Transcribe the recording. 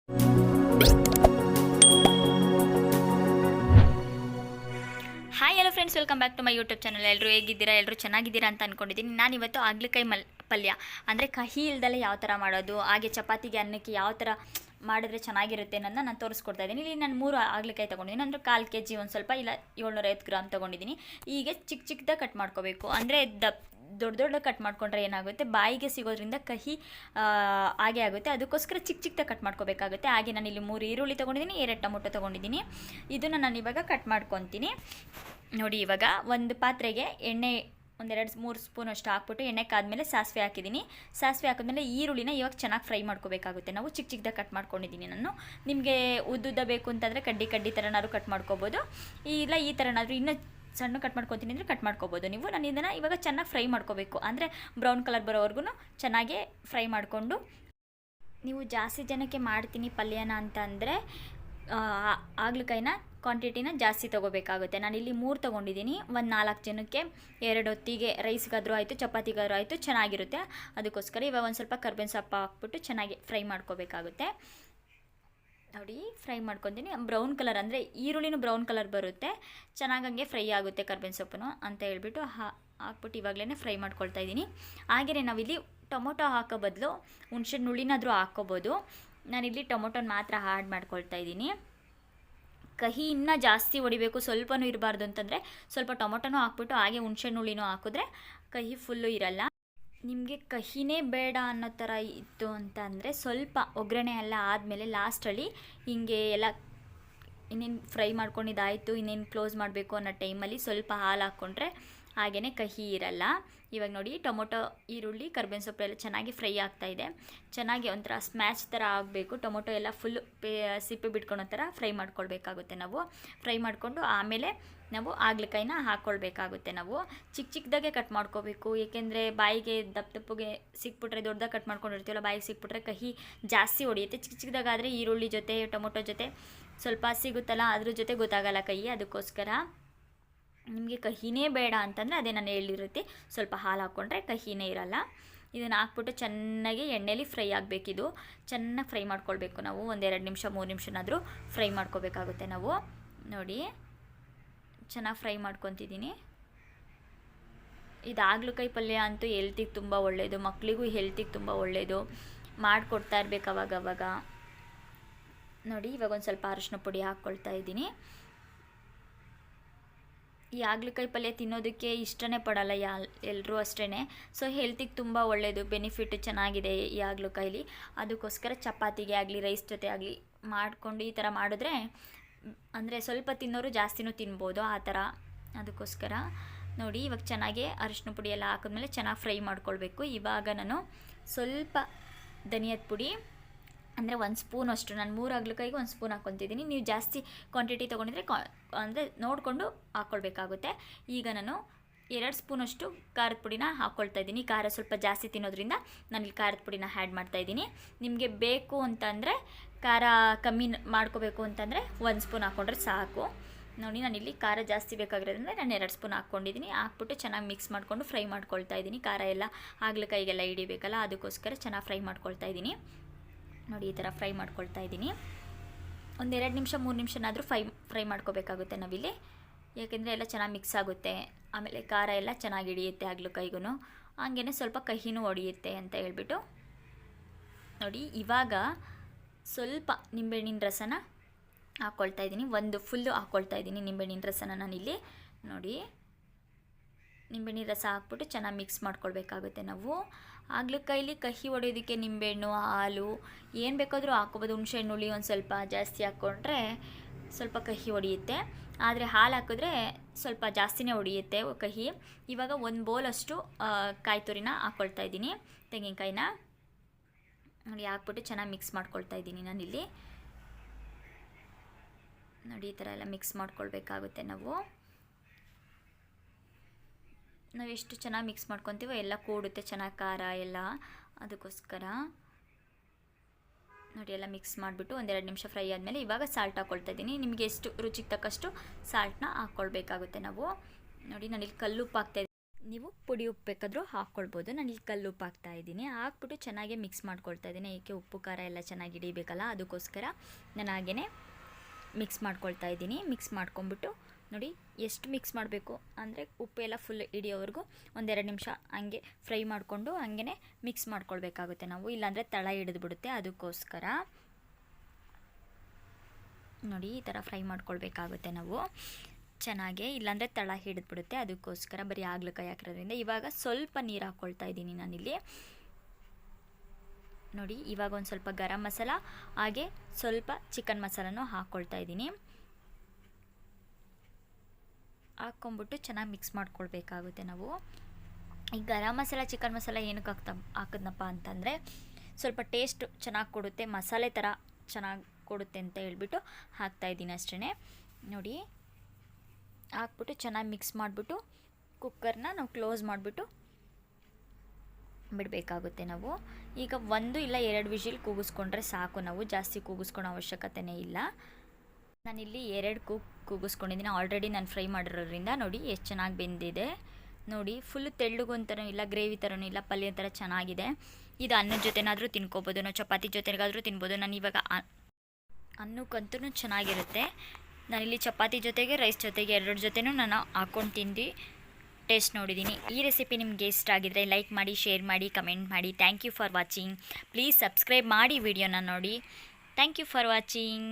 Hi hello friends, welcome back to my YouTube channel. ಎಲ್ಲರೂ ಹೇಗಿದ್ದೀರಾ? ಎಲ್ಲರೂ ಚೆನ್ನಾಗಿದ್ದೀರಾ ಅಂತ ಅಂದ್ಕೊಂಡಿದ್ದೀನಿ. ನಾನಿವತ್ತು ಆಗ್ಲಕಾಯಿ ಪಲ್ಯ ಅಂದರೆ ಕಹಿ ಇಲ್ದಲೆ ಯಾವ ಥರ ಮಾಡೋದು, ಹಾಗೆ ಚಪಾತಿಗೆ ಅನ್ನಕ್ಕೆ ಯಾವ ಥರ ಮಾಡಿದ್ರೆ ಚೆನ್ನಾಗಿರುತ್ತೆ ಅನ್ನೋದನ್ನ ನಾನು ತೋರಿಸ್ಕೊಡ್ತಾ ಇದ್ದೀನಿ. ಇಲ್ಲಿ ನಾನು 3 ಆಗ್ಲಕಾಯಿ ತೊಗೊಂಡಿದ್ದೀನಿ. ಅಂದರೆ 1/4 kg ಒಂದು ಸ್ವಲ್ಪ, ಇಲ್ಲ 750 ಗ್ರಾಮ್ ತೊಗೊಂಡಿದ್ದೀನಿ. ಹೀಗೆ ಚಿಕ್ಕ ಚಿಕ್ಕದಾಗಿ ಕಟ್ ಮಾಡ್ಕೋಬೇಕು. ಅಂದರೆ ದೊಡ್ಡ ಕಟ್ ಮಾಡ್ಕೊಂಡ್ರೆ ಏನಾಗುತ್ತೆ, ಬಾಯಿಗೆ ಸಿಗೋದ್ರಿಂದ ಕಹಿ ಹಾಗೆ ಆಗುತ್ತೆ. ಅದಕ್ಕೋಸ್ಕರ ಚಿಕ್ಕ ಚಿಕ್ಕದಾಗಿ ಕಟ್ ಮಾಡ್ಕೋಬೇಕಾಗುತ್ತೆ. ಹಾಗೆ ನಾನು ಇಲ್ಲಿ 3 ಈರುಳ್ಳಿ ತೊಗೊಂಡಿದ್ದೀನಿ, 2 ಟೊಮೊಟೊ ತೊಗೊಂಡಿದ್ದೀನಿ. ಇದನ್ನು ನಾನು ಇವಾಗ ಕಟ್ ಮಾಡ್ಕೊತೀನಿ. ನೋಡಿ, ಇವಾಗ ಒಂದು ಪಾತ್ರೆಗೆ ಎಣ್ಣೆ 1-2-3 ಸ್ಪೂನ್ ಅಷ್ಟು ಹಾಕ್ಬಿಟ್ಟು ಎಣ್ಣೆ ಕಾದ್ಮೇಲೆ ಸಾಸಿವೆ ಹಾಕಿದ್ದೀನಿ. ಸಾಸಿವೆ ಹಾಕಿದ್ಮೇಲೆ ಈರುಳ್ಳಿನ ಇವಾಗ ಚೆನ್ನಾಗಿ ಫ್ರೈ ಮಾಡ್ಕೋಬೇಕಾಗುತ್ತೆ. ನಾವು ಚಿಕ್ಕ ಚಿಕ್ಕದಾಗಿ ಕಟ್ ಮಾಡ್ಕೊಂಡಿದ್ದೀನಿ ನಾನು. ನಿಮಗೆ ಉದ್ದುದ್ದ ಬೇಕು ಅಂತಂದರೆ ಕಡ್ಡಿ ಥರನಾದ್ರು ಕಟ್ ಮಾಡ್ಕೋಬೋದು, ಇಲ್ಲ ಈ ಥರನಾದರೂ ಇನ್ನೂ ಸಣ್ಣ ಕಟ್ ಮಾಡ್ಕೊತೀನಿ ಅಂದರೆ ಕಟ್ ಮಾಡ್ಕೋಬೋದು ನೀವು. ನಾನು ಇದನ್ನು ಇವಾಗ ಚೆನ್ನಾಗಿ ಫ್ರೈ ಮಾಡ್ಕೋಬೇಕು. ಅಂದರೆ ಬ್ರೌನ್ ಕಲರ್ ಬರೋವರೆಗೂ ಚೆನ್ನಾಗೇ ಫ್ರೈ ಮಾಡಿಕೊಂಡು, ನೀವು ಜಾಸ್ತಿ ಜನಕ್ಕೆ ಮಾಡ್ತೀನಿ ಪಲ್ಯನ ಅಂತ ಅಂದರೆ ಆಗ್ಲಕಾಯಿನ ಕ್ವಾಂಟಿಟಿನ ಜಾಸ್ತಿ ತೊಗೋಬೇಕಾಗುತ್ತೆ. ನಾನಿಲ್ಲಿ 3 ತೊಗೊಂಡಿದ್ದೀನಿ. ಒಂದು 4 ಜನಕ್ಕೆ 2 ಹೊತ್ತಿಗೆ ರೈಸ್ಗಾದರೂ ಆಯಿತು, ಚಪಾತಿಗಾದರೂ ಆಯಿತು, ಚೆನ್ನಾಗಿರುತ್ತೆ. ಅದಕ್ಕೋಸ್ಕರ ಇವಾಗ ಒಂದು ಸ್ವಲ್ಪ ಕರ್ಬೇವಿನ ಸೊಪ್ಪು ಹಾಕ್ಬಿಟ್ಟು ಚೆನ್ನಾಗಿ ಫ್ರೈ ಮಾಡ್ಕೋಬೇಕಾಗುತ್ತೆ. ನೋಡಿ, ಫ್ರೈ ಮಾಡ್ಕೊತೀನಿ. ಬ್ರೌನ್ ಕಲರ್ ಅಂದರೆ ಈರುಳ್ಳಿನೂ ಬ್ರೌನ್ ಕಲರ್ ಬರುತ್ತೆ, ಚೆನ್ನಾಗಿ ಹಂಗೆ ಫ್ರೈ ಆಗುತ್ತೆ ಕರ್ಬೇವಿನ ಸೊಪ್ಪು ಅಂತ ಹೇಳ್ಬಿಟ್ಟು ಹಾಕ್ಬಿಟ್ಟು ಇವಾಗಲೇ ಫ್ರೈ ಮಾಡ್ಕೊಳ್ತಾ ಇದ್ದೀನಿ. ಹಾಗೆಯೇ ನಾವಿಲ್ಲಿ ಟೊಮೊಟೊ ಹಾಕೋ ಬದಲು ಹುಣ್ಸೆ ಹುಳಿನಾದರೂ ಹಾಕ್ಕೋಬೋದು. ನಾನಿಲ್ಲಿ ಟೊಮೊಟೊನ ಮಾತ್ರ ಆ್ಯಡ್ ಮಾಡ್ಕೊಳ್ತಾ ಇದ್ದೀನಿ. ಕಹಿ ಇನ್ನೂ ಜಾಸ್ತಿ ಹೊಡಿಬೇಕು, ಸ್ವಲ್ಪನೂ ಇರಬಾರ್ದು ಅಂತಂದರೆ ಸ್ವಲ್ಪ ಟೊಮೊಟೊನೂ ಹಾಕ್ಬಿಟ್ಟು ಹಾಗೆ ಹುಣ್ಸೆ ಹುಳಿನೂ ಹಾಕಿದ್ರೆ ಕಹಿ ಫುಲ್ಲು ಇರಲ್ಲ. ನಿಮಗೆ ಕಹಿನೇ ಬೇಡ ಅನ್ನೋ ಥರ ಇತ್ತು ಅಂತ ಅಂದರೆ ಸ್ವಲ್ಪ ಒಗ್ಗರಣೆ ಎಲ್ಲ ಆದಮೇಲೆ ಲಾಸ್ಟಲ್ಲಿ ಹೀಗೆ ಎಲ್ಲ ಇನ್ನೇನು ಫ್ರೈ ಮಾಡ್ಕೊಂಡಿದ್ದಾಯಿತು, ಇನ್ನೇನು ಕ್ಲೋಸ್ ಮಾಡಬೇಕು ಅನ್ನೋ ಟೈಮಲ್ಲಿ ಸ್ವಲ್ಪ ಹಾಲು ಹಾಕ್ಕೊಂಡ್ರೆ ಹಾಗೆಯೇ ಕಹಿ ಇರಲ್ಲ. ಇವಾಗ ನೋಡಿ, ಟೊಮೊಟೊ, ಈರುಳ್ಳಿ, ಕರ್ಬೇವಿನ ಸೊಪ್ಪು ಎಲ್ಲ ಚೆನ್ನಾಗಿ ಫ್ರೈ ಆಗ್ತಾಯಿದೆ. ಚೆನ್ನಾಗಿ ಒಂಥರ ಸ್ಮ್ಯಾಚ್ ಥರ ಆಗಬೇಕು. ಟೊಮೊಟೊ ಎಲ್ಲ ಫುಲ್ಲು ಸಿಪ್ಪೆ ಬಿಟ್ಕೊಳೋ ಥರ ಫ್ರೈ ಮಾಡ್ಕೊಳ್ಬೇಕಾಗುತ್ತೆ. ನಾವು ಫ್ರೈ ಮಾಡಿಕೊಂಡು ಆಮೇಲೆ ನಾವು ಆಗ್ಲಕಾಯಿನ ಹಾಕ್ಕೊಳ್ಬೇಕಾಗುತ್ತೆ. ನಾವು ಚಿಕ್ಕದಾಗೆ ಕಟ್ ಮಾಡ್ಕೋಬೇಕು, ಏಕೆಂದರೆ ಬಾಯಿಗೆ ದಪ್ಪಗೆ ಸಿಕ್ಬಿಟ್ರೆ, ದೊಡ್ಡದಾಗಿ ಕಟ್ ಮಾಡ್ಕೊಂಡಿರ್ತೀವಲ್ಲ, ಬಾಯಿಗೆ ಸಿಕ್ಬಿಟ್ರೆ ಕಹಿ ಜಾಸ್ತಿ ಹೊಡಿಯುತ್ತೆ. ಚಿಕ್ಕದಾಗಾದರೆ ಈರುಳ್ಳಿ ಜೊತೆ ಟೊಮೊಟೊ ಜೊತೆ ಸ್ವಲ್ಪ ಸಿಗುತ್ತಲ್ಲ, ಅದ್ರ ಜೊತೆ ಗೊತ್ತಾಗಲ್ಲ ಕಹಿ. ಅದಕ್ಕೋಸ್ಕರ ನಿಮಗೆ ಕಹಿನೇ ಬೇಡ ಅಂತಂದರೆ ಅದೇ ನಾನು ಹೇಳಿರುತ್ತೆ, ಸ್ವಲ್ಪ ಹಾಲು ಹಾಕ್ಕೊಂಡ್ರೆ ಕಹಿನೇ ಇರಲ್ಲ. ಇದನ್ನು ಹಾಕ್ಬಿಟ್ಟು ಚೆನ್ನಾಗಿ ಎಣ್ಣೆಲಿ ಫ್ರೈ ಆಗಬೇಕಿದು. ಚೆನ್ನಾಗಿ ಫ್ರೈ ಮಾಡ್ಕೊಳ್ಬೇಕು ನಾವು. 1-2 ನಿಮಿಷ 3 ನಿಮಿಷನಾದರೂ ಫ್ರೈ ಮಾಡ್ಕೋಬೇಕಾಗುತ್ತೆ ನಾವು. ನೋಡಿ, ಚೆನ್ನಾಗಿ ಫ್ರೈ ಮಾಡ್ಕೊತಿದ್ದೀನಿ. ಇದು ಆಗ್ಲಕಾಯಿ ಪಲ್ಯ ಅಂತೂ ಹೆಲ್ತಿಗೆ ತುಂಬ ಒಳ್ಳೆಯದು, ಮಕ್ಕಳಿಗೂ ಹೆಲ್ತಿಗೆ ತುಂಬ ಒಳ್ಳೆಯದು. ಮಾಡಿಕೊಡ್ತಾ ಇರಬೇಕು ಅವಾಗವಾಗ. ನೋಡಿ, ಇವಾಗ ಒಂದು ಸ್ವಲ್ಪ ಅರಿಶಿನ ಪುಡಿ ಹಾಕ್ಕೊಳ್ತಾ ಇದ್ದೀನಿ. ಈ ಆಗ್ಲಕಾಯಿ ಪಲ್ಯ ತಿನ್ನೋದಕ್ಕೆ ಇಷ್ಟನೇ ಪಡಲ್ಲ ಎಲ್ಲರೂ ಅಷ್ಟೇ. ಸೊ ಹೆಲ್ತಿಗೆ ತುಂಬ ಒಳ್ಳೆಯದು, ಬೆನಿಫಿಟ್ ಚೆನ್ನಾಗಿದೆ ಈ ಆಗ್ಲಕಾಯಿಲಿ. ಅದಕ್ಕೋಸ್ಕರ ಚಪಾತಿಗೆ ಆಗಲಿ, ರೈಸ್ ಜೊತೆ ಆಗಲಿ ಮಾಡಿಕೊಂಡು ಈ ಥರ ಮಾಡಿದ್ರೆ, ಅಂದರೆ ಸ್ವಲ್ಪ ತಿನ್ನೋರು ಜಾಸ್ತಿನೂ ತಿನ್ಬೋದು ಆ ಥರ. ಅದಕ್ಕೋಸ್ಕರ ನೋಡಿ, ಇವಾಗ ಚೆನ್ನಾಗಿ ಅರಿಶಿನ ಪುಡಿ ಎಲ್ಲ ಹಾಕಿದ್ಮೇಲೆ ಚೆನ್ನಾಗಿ ಫ್ರೈ ಮಾಡ್ಕೊಳ್ಬೇಕು. ಇವಾಗ ನಾನು ಸ್ವಲ್ಪ ಧನಿಯದ ಪುಡಿ, ಅಂದರೆ 1 ಸ್ಪೂನ್ ಅಷ್ಟು, ನಾನು 3 ಆಗ್ಲಕಾಯಿಗೆ 1 ಸ್ಪೂನ್ ಹಾಕ್ಕೊತಿದ್ದೀನಿ. ನೀವು ಜಾಸ್ತಿ ಕ್ವಾಂಟಿಟಿ ತೊಗೊಂಡಿದ್ರೆ ಅಂದರೆ ನೋಡಿಕೊಂಡು ಹಾಕ್ಕೊಳ್ಬೇಕಾಗುತ್ತೆ. ಈಗ ನಾನು 2 ಸ್ಪೂನಷ್ಟು ಖಾರದ ಪುಡಿನ ಹಾಕ್ಕೊಳ್ತಾ ಇದ್ದೀನಿ. ಖಾರ ಸ್ವಲ್ಪ ಜಾಸ್ತಿ ತಿನ್ನೋದ್ರಿಂದ ನಾನಿಲ್ಲಿ ಖಾರದ ಪುಡಿನ ಆ್ಯಡ್ ಮಾಡ್ತಾಯಿದ್ದೀನಿ. ನಿಮಗೆ ಬೇಕು ಅಂತಂದರೆ ಖಾರ ಕಮ್ಮಿ ಮಾಡ್ಕೋಬೇಕು ಅಂತಂದರೆ 1 ಸ್ಪೂನ್ ಹಾಕ್ಕೊಂಡ್ರೆ ಸಾಕು. ನೋಡಿ, ನಾನಿಲ್ಲಿ ಖಾರ ಜಾಸ್ತಿ ಬೇಕಾಗಿರೋದ್ರಿಂದ ನಾನು 2 ಸ್ಪೂನ್ ಹಾಕ್ಕೊಂಡಿದ್ದೀನಿ. ಹಾಕ್ಬಿಟ್ಟು ಚೆನ್ನಾಗಿ ಮಿಕ್ಸ್ ಮಾಡಿಕೊಂಡು ಫ್ರೈ ಮಾಡ್ಕೊಳ್ತಾ ಇದ್ದೀನಿ. ಖಾರ ಎಲ್ಲ ಆಗ್ಲಕಾಯಿಗೆಲ್ಲ ಹಿಡಿಬೇಕಲ್ಲ, ಅದಕ್ಕೋಸ್ಕರ ಚೆನ್ನಾಗಿ ಫ್ರೈ ಮಾಡ್ಕೊಳ್ತಾ ಇದ್ದೀನಿ. ನೋಡಿ, ಈ ಥರ ಫ್ರೈ ಮಾಡ್ಕೊಳ್ತಾ ಇದ್ದೀನಿ. 1-2 ನಿಮಿಷ 3 ನಿಮಿಷನಾದರೂ ಫ್ರೈ ಮಾಡ್ಕೋಬೇಕಾಗುತ್ತೆ ನಾವಿಲ್ಲಿ, ಯಾಕೆಂದರೆ ಎಲ್ಲ ಚೆನ್ನಾಗಿ ಮಿಕ್ಸ್ ಆಗುತ್ತೆ. ಆಮೇಲೆ ಖಾರ ಎಲ್ಲ ಚೆನ್ನಾಗಿ ಹಿಡಿಯುತ್ತೆ ಆಗ್ಲಕಾಯಿಗೂ, ಹಾಗೇ ಸ್ವಲ್ಪ ಕಹಿನೂ ಹೊಡಿಯುತ್ತೆ ಅಂತ ಹೇಳ್ಬಿಟ್ಟು. ನೋಡಿ, ಇವಾಗ ಸ್ವಲ್ಪ ನಿಂಬೆಹಣ್ಣಿನ ರಸನ ಹಾಕ್ಕೊಳ್ತಾ ಇದ್ದೀನಿ. ಒಂದು ಫುಲ್ಲು ಹಾಕ್ಕೊಳ್ತಾ ಇದ್ದೀನಿ ನಿಂಬೆಹಣ್ಣಿನ ರಸನ ನಾನಿಲ್ಲಿ. ನೋಡಿ, ನಿಂಬೆಹಣ್ಣಿನ ರಸ ಹಾಕ್ಬಿಟ್ಟು ಚೆನ್ನಾಗಿ ಮಿಕ್ಸ್ ಮಾಡ್ಕೊಳ್ಬೇಕಾಗುತ್ತೆ ನಾವು. ಆಗ್ಲಕಾಯಿಲಿ ಕಹಿ ಹೊಡೆಯೋದಕ್ಕೆ ನಿಂಬೆಹಣ್ಣು, ಹಾಲು ಏನು ಬೇಕಾದರೂ ಹಾಕ್ಕೋಬೋದು. ಹುಣಸೆ ಹುಳಿ ಒಂದು ಸ್ವಲ್ಪ ಜಾಸ್ತಿ ಹಾಕ್ಕೊಂಡ್ರೆ ಸ್ವಲ್ಪ ಕಹಿ ಹೊಡೆಯುತ್ತೆ, ಆದರೆ ಹಾಲು ಹಾಕಿದ್ರೆ ಸ್ವಲ್ಪ ಜಾಸ್ತಿನೇ ಹೊಡೆಯುತ್ತೆ ಕಹಿ. ಇವಾಗ 1 ಬೌಲಷ್ಟು ಕಾಯಿ ತುರಿನ ಹಾಕ್ಕೊಳ್ತಾ ಇದ್ದೀನಿ, ತೆಂಗಿನಕಾಯಿನ. ನೋಡಿ, ಹಾಕ್ಬಿಟ್ಟು ಚೆನ್ನಾಗಿ ಮಿಕ್ಸ್ ಮಾಡ್ಕೊಳ್ತಾ ಇದ್ದೀನಿ ನಾನಿಲ್ಲಿ. ನೋಡಿ, ಈ ಥರ ಎಲ್ಲ ಮಿಕ್ಸ್ ಮಾಡ್ಕೊಳ್ಬೇಕಾಗುತ್ತೆ ನಾವು. ಎಷ್ಟು ಚೆನ್ನಾಗಿ ಮಿಕ್ಸ್ ಮಾಡ್ಕೊತೀವೋ ಎಲ್ಲ ಕೂಡುತ್ತೆ ಚೆನ್ನಾಗಿ ಖಾರ ಎಲ್ಲ. ಅದಕ್ಕೋಸ್ಕರ ನೋಡಿ, ಎಲ್ಲ ಮಿಕ್ಸ್ ಮಾಡಿಬಿಟ್ಟು 1-2 ನಿಮಿಷ ಫ್ರೈ ಆದಮೇಲೆ ಇವಾಗ ಸಾಲ್ಟ್ ಹಾಕ್ಕೊಳ್ತಾ ಇದ್ದೀನಿ. ನಿಮಗೆ ಎಷ್ಟು ರುಚಿಗೆ ತಕ್ಕಷ್ಟು ಸಾಲ್ಟ್ನ ಹಾಕ್ಕೊಳ್ಬೇಕಾಗುತ್ತೆ ನಾವು. ನೋಡಿ, ನಾನಿಲ್ಲಿ ಕಲ್ಲುಪ್ಪು ಹಾಕ್ತಾಯಿದ್ದೀನಿ. ನೀವು ಪುಡಿ ಉಪ್ಪು ಬೇಕಾದರೂ ಹಾಕ್ಕೊಳ್ಬೋದು. ನಾನು ಇಲ್ಲಿ ಕಲ್ಲು ಉಪ್ಪು ಹಾಕ್ತಾಯಿದ್ದೀನಿ. ಹಾಕ್ಬಿಟ್ಟು ಚೆನ್ನಾಗಿ ಮಿಕ್ಸ್ ಮಾಡ್ಕೊಳ್ತಾ ಇದ್ದೀನಿ. ಏಕೆ ಉಪ್ಪು ಖಾರ ಎಲ್ಲ ಚೆನ್ನಾಗಿ ಹಿಡಿಬೇಕಲ್ಲ, ಅದಕ್ಕೋಸ್ಕರ ನಾನು ಹಾಗೇ ಮಿಕ್ಸ್ ಮಾಡ್ಕೊಳ್ತಾ ಇದ್ದೀನಿ. ಮಿಕ್ಸ್ ಮಾಡ್ಕೊಂಬಿಟ್ಟು ನೋಡಿ ಎಷ್ಟು ಮಿಕ್ಸ್ ಮಾಡಬೇಕು ಅಂದರೆ ಉಪ್ಪು ಎಲ್ಲ ಫುಲ್ ಹಿಡಿಯೋವರೆಗೂ 1-2 ನಿಮಿಷ ಹಂಗೆ ಫ್ರೈ ಮಾಡಿಕೊಂಡು ಹಂಗೆ ಮಿಕ್ಸ್ ಮಾಡ್ಕೊಳ್ಬೇಕಾಗುತ್ತೆ ನಾವು, ಇಲ್ಲಾಂದರೆ ತಳ ಹಿಡಿದ್ಬಿಡುತ್ತೆ. ಅದಕ್ಕೋಸ್ಕರ ನೋಡಿ ಈ ಥರ ಫ್ರೈ ಮಾಡ್ಕೊಳ್ಬೇಕಾಗುತ್ತೆ ನಾವು ಚೆನ್ನಾಗೆ, ಇಲ್ಲಾಂದರೆ ತಳ ಹಿಡಿದ್ಬಿಡುತ್ತೆ. ಅದಕ್ಕೋಸ್ಕರ ಬರೀ ಹಾಗಲಕಾಯಿ ಹಾಕಿರೋದ್ರಿಂದ ಇವಾಗ ಸ್ವಲ್ಪ ನೀರು ಹಾಕ್ಕೊಳ್ತಾ ಇದ್ದೀನಿ ನಾನಿಲ್ಲಿ. ನೋಡಿ ಇವಾಗ ಒಂದು ಸ್ವಲ್ಪ ಗರಂ ಮಸಾಲ ಹಾಗೆ ಸ್ವಲ್ಪ ಚಿಕನ್ ಮಸಾಲನೂ ಹಾಕ್ಕೊಳ್ತಾ ಇದ್ದೀನಿ. ಹಾಕ್ಕೊಂಬಿಟ್ಟು ಚೆನ್ನಾಗಿ ಮಿಕ್ಸ್ ಮಾಡ್ಕೊಳ್ಬೇಕಾಗುತ್ತೆ ನಾವು. ಈ ಗರಂ ಮಸಾಲ ಚಿಕನ್ ಮಸಾಲ ಏನಕ್ಕೆ ಹಾಕಿದ್ನಪ್ಪ ಅಂತಂದರೆ ಸ್ವಲ್ಪ ಟೇಸ್ಟ್ ಚೆನ್ನಾಗಿ ಕೊಡುತ್ತೆ, ಮಸಾಲೆ ಥರ ಚೆನ್ನಾಗಿ ಕೊಡುತ್ತೆ ಅಂತ ಹೇಳ್ಬಿಟ್ಟು ಹಾಕ್ತಾಯಿದ್ದೀನಿ ಅಷ್ಟೇ. ನೋಡಿ ಹಾಕ್ಬಿಟ್ಟು ಚೆನ್ನಾಗಿ ಮಿಕ್ಸ್ ಮಾಡಿಬಿಟ್ಟು ಕುಕ್ಕರ್ನ ನಾವು ಕ್ಲೋಸ್ ಮಾಡಿಬಿಟ್ಟು ಬಿಡಬೇಕಾಗುತ್ತೆ ನಾವು. ಈಗ 1 ಇಲ್ಲ 2 ವಿಷಿಲ್ ಕೂಗಿಸ್ಕೊಂಡ್ರೆ ಸಾಕು, ನಾವು ಜಾಸ್ತಿ ಕೂಗಿಸ್ಕೊಳೋ ಅವಶ್ಯಕತೆಯೇ ಇಲ್ಲ. ನಾನಿಲ್ಲಿ 2 ಕೂಗಿಸ್ಕೊಂಡಿದ್ದೀನಿ. ಆಲ್ರೆಡಿ ನಾನು ಫ್ರೈ ಮಾಡಿರೋದ್ರಿಂದ ನೋಡಿ ಎಷ್ಟು ಚೆನ್ನಾಗಿ ಬೆಂದಿದೆ. ನೋಡಿ ಫುಲ್ ತೆಳ್ಳಗೂ ಅಂತಲೂ ಇಲ್ಲ, ಗ್ರೇವಿ ಥರನೂ ಇಲ್ಲ, ಪಲ್ಯ ಥರ ಚೆನ್ನಾಗಿದೆ. ಇದು ಅನ್ನದ ಜೊತೆನಾದರೂ ತಿನ್ಕೋಬೋದು, ನಾವು ಚಪಾತಿ ಜೊತೆಗಾದರೂ ತಿನ್ಬೋದು. ನಾನು ಇವಾಗ ಅನ್ನಕ್ಕಂತೂ ಚೆನ್ನಾಗಿರುತ್ತೆ. ನಾನಿಲ್ಲಿ ಚಪಾತಿ ಜೊತೆಗೆ ರೈಸ್ ಜೊತೆಗೆ 2 ಜೊತೆನೂ ನಾನು ಹಾಕ್ಕೊಂಡು ತಿಂದು ಟೇಸ್ಟ್ ನೋಡಿದ್ದೀನಿ. ಈ ರೆಸಿಪಿ ನಿಮಗೆ ಇಷ್ಟ ಆಗಿದ್ರೆ ಲೈಕ್ ಮಾಡಿ, ಶೇರ್ ಮಾಡಿ, ಕಮೆಂಟ್ ಮಾಡಿ. Thank you for watching. Please subscribe ಮಾಡಿ ವಿಡಿಯೋನ ನೋಡಿ. Thank you for watching.